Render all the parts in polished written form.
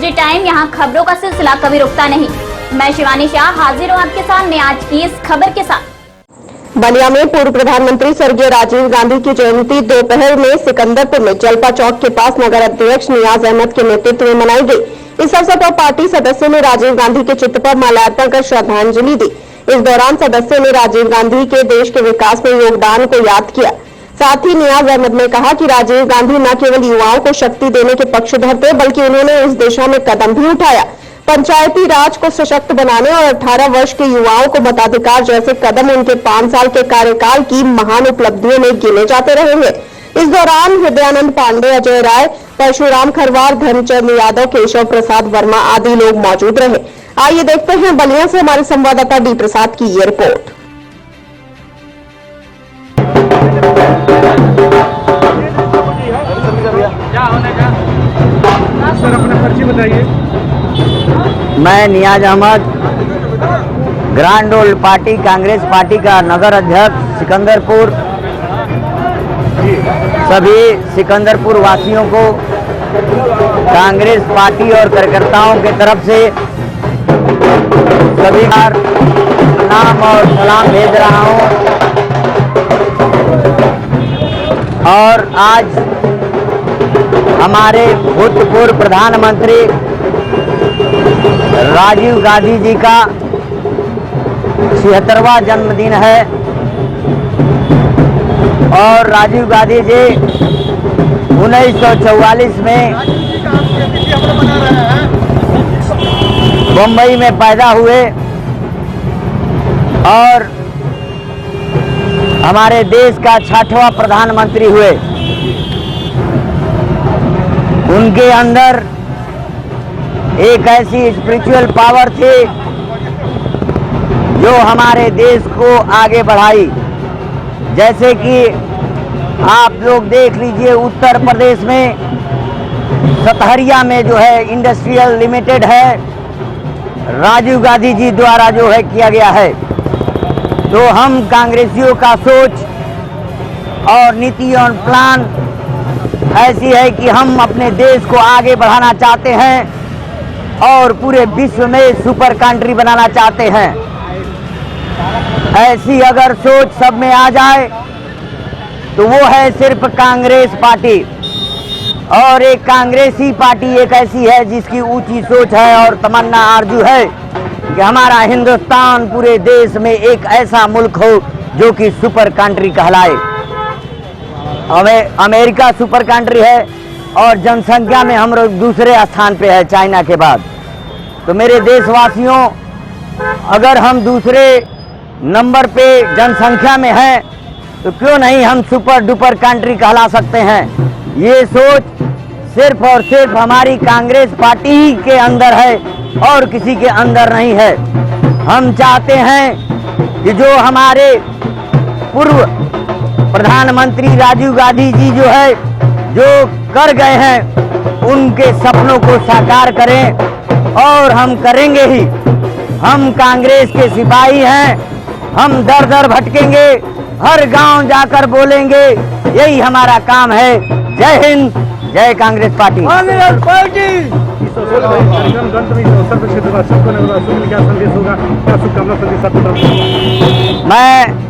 SD time, यहाँ खबरों का सिलसिला कभी रुकता नहीं। मैं शिवानी शाह हाजिर हूँ आपके सामने आज की इस खबर के साथ। बलिया में पूर्व प्रधानमंत्री स्वर्गीय राजीव गांधी की जयंती दोपहर में सिकंदरपुर में जलपा चौक के पास नगर अध्यक्ष नियाज अहमद के नेतृत्व में मनाई गई। इस अवसर पर पार्टी सदस्यों ने राजीव गांधी के चित्र पर माल्यार्पण कर श्रद्धांजलि दी। इस दौरान सदस्यों ने राजीव गांधी के देश के विकास में योगदान को याद किया। साथ ही नियाज अहमद ने कहा कि राजीव गांधी न केवल युवाओं को शक्ति देने के पक्षधर थे, बल्कि उन्होंने इस दिशा में कदम भी उठाया। पंचायती राज को सशक्त बनाने और 18 वर्ष के युवाओं को मताधिकार जैसे कदम उनके 5 साल के कार्यकाल की महान उपलब्धियों में गिने जाते रहेंगे। इस दौरान हृदयानंद पांडे, अजय राय, परशुराम खरवार, धर्मचंद यादव, केशव प्रसाद वर्मा आदि लोग मौजूद रहे। आइए देखते हैं बलिया से हमारे संवाददाता डी प्रसाद की ये रिपोर्ट। सर, अपना परिचय बताइए। मैं Niyaz Ahmed, grand old party Congress party का नगर अध्यक्ष सिकंदरपुर। सभी सिकंदरपुर वासियों को कांग्रेस पार्टी और कार्यकर्ताओं के तरफ से सभी बार प्रणाम और सलाम भेज रहा हूं। और आज हमारे भूतपूर्व प्रधानमंत्री राजीव गांधी जी का 76वां जन्मदिन है और राजीव गांधी जी 1944 में मुंबई में पैदा हुए और हमारे देश का 6वां प्रधानमंत्री हुए। उनके अंदर एक ऐसी स्पिरिचुअल पावर थी जो हमारे देश को आगे बढ़ाई। जैसे कि आप लोग देख लीजिए, उत्तर प्रदेश में सतहरिया में जो है इंडस्ट्रियल लिमिटेड है, राजीव गांधी जी द्वारा जो है किया गया है। तो हम कांग्रेसियों का सोच और नीति और प्लान ऐसी है कि हम अपने देश को आगे बढ़ाना चाहते हैं और पूरे विश्व में सुपर कंट्री बनाना चाहते हैं। ऐसी अगर सोच सब में आ जाए तो वो है सिर्फ कांग्रेस पार्टी। और एक कांग्रेसी पार्टी एक ऐसी है जिसकी ऊंची सोच है और तमन्ना आरजू है कि हमारा हिंदुस्तान पूरे देश में एक ऐसा मुल्क हो जो कि सुपर कंट्री कहलाए। अमेरिका सुपर कंट्री है और जनसंख्या में हम लोग दूसरे स्थान पे है चाइना के बाद। तो मेरे देशवासियों, अगर हम दूसरे नंबर पे जनसंख्या में हैं तो क्यों नहीं हम सुपर डुपर कंट्री कहला सकते हैं। ये सोच सिर्फ और सिर्फ हमारी कांग्रेस पार्टी ही के अंदर है और किसी के अंदर नहीं है। हम चाहते हैं कि जो हमारे पूर्व प्रधानमंत्री राजीव गांधी जी जो है जो कर गए हैं उनके सपनों को साकार करें और हम करेंगे ही। हम कांग्रेस के सिपाही हैं, हम दर दर भटकेंगे, हर गांव जाकर बोलेंगे, यही हमारा काम है। जय हिंद, जय कांग्रेस पार्टी। कांग्रेस पार्टी। कार्यक्रम गंतव्य क्षेत्र में क्या संदेश होगा, क्या शुभकामना संदेश आपकी तरफ से? मैं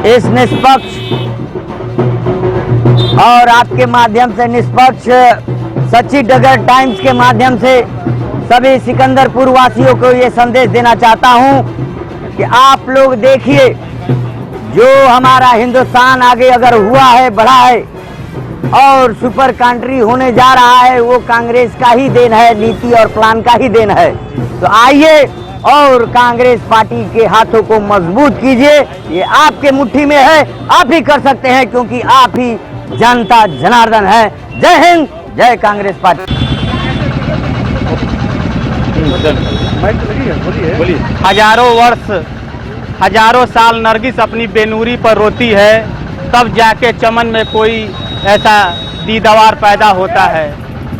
इस निष्पक्ष और आपके माध्यम से निष्पक्ष सच्ची डगर टाइम्स के माध्यम से सभी सिकंदरपुर वासियों को ये संदेश देना चाहता हूँ कि आप लोग देखिए, जो हमारा हिंदुस्तान आगे अगर हुआ है, बढ़ा है और सुपर कंट्री होने जा रहा है, वो कांग्रेस का ही देन है, नीति और प्लान का ही देन है। तो आइए और कांग्रेस पार्टी के हाथों को मजबूत कीजिए। ये आपके मुट्ठी में है, आप ही कर सकते हैं क्योंकि आप ही जनता जनार्दन है। जय हिंद, जय कांग्रेस पार्टी। हजारों वर्ष, हजारों साल नरगिस अपनी बेनूरी पर रोती है, तब जाके चमन में कोई ऐसा दीदार पैदा होता है।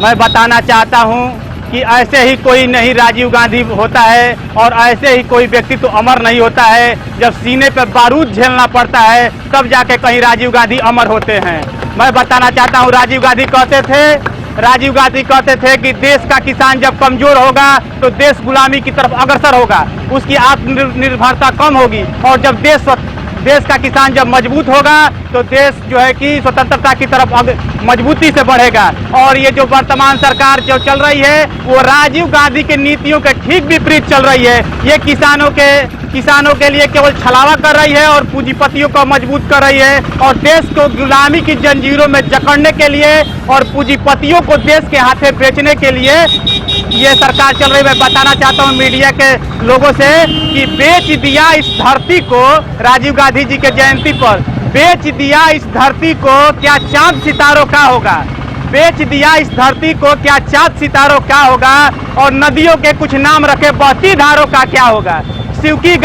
मैं बताना चाहता हूँ कि ऐसे ही कोई नहीं राजीव गांधी होता है और ऐसे ही कोई व्यक्ति तो अमर नहीं होता है। जब सीने पर बारूद झेलना पड़ता है तब जाके कहीं राजीव गांधी अमर होते हैं। मैं बताना चाहता हूँ, राजीव गांधी कहते थे राजीव गांधी कहते थे कि देश का किसान जब कमजोर होगा तो देश गुलामी की तरफ अग्रसर होगा, उसकी आत्मनिर्भरता कम होगी, और जब देश का किसान जब मजबूत होगा तो देश जो है कि स्वतंत्रता की तरफ मजबूती से बढ़ेगा। और ये जो वर्तमान सरकार जो चल रही है वो राजीव गांधी की नीतियों के ठीक विपरीत चल रही है। ये किसानों के लिए केवल छलावा कर रही है और पूंजीपतियों को मजबूत कर रही है, और देश को गुलामी की जंजीरों में जकड़ने के लिए और पूंजीपतियों को देश के हाथे बेचने के लिए ये सरकार चल रही है। मैं बताना चाहता हूँ मीडिया के लोगों से कि बेच दिया इस धरती को, राजीव गांधी जी के जयंती पर बेच दिया इस धरती को, क्या चांद सितारों का होगा? बेच दिया इस धरती को, क्या चांद सितारों का होगा? और नदियों के कुछ नाम रखे बहती धारों का क्या होगा? शिव की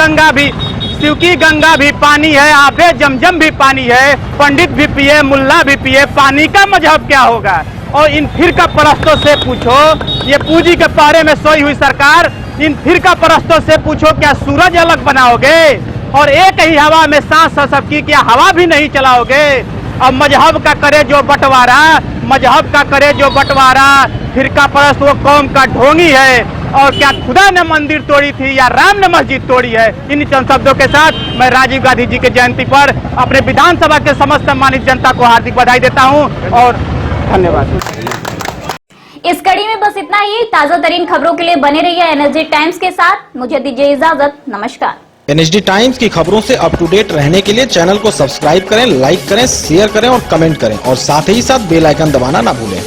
गंगा भी पानी है, आबे जमजम भी पानी है, पंडित भी पिए मुल्ला भी पिए, पानी का मजहब क्या होगा? और इन फिरका परस्तों से पूछो, ये पूंजी के पहरे में सोई हुई सरकार, इन फिरका परस्तों से पूछो क्या सूरज अलग बनाओगे? और एक ही हवा में सांस सबकी क्या हवा भी नहीं चलाओगे? अब मजहब का करे जो बंटवारा, फिरका परस्त वो कौम का ढोंगी है। और क्या खुदा ने मंदिर तोड़ी थी या राम ने मस्जिद तोड़ी है? इन चंद शब्दों के साथ मैं राजीव गांधी जी के जयंती पर अपने विधानसभा के समस्त सम्मानित जनता को हार्दिक बधाई देता हूं और धन्यवाद। इस कड़ी में बस इतना ही। ताजा तरीन खबरों के लिए बने रहिए एनएसडी टाइम्स के साथ। मुझे दीजिए इजाजत, नमस्कार। एनएसडी टाइम्स की खबरों से अप टू डेट रहने के लिए चैनल को सब्सक्राइब करें, लाइक करें, शेयर करें और कमेंट करें, और साथ ही साथ बेल आइकन दबाना ना भूलें।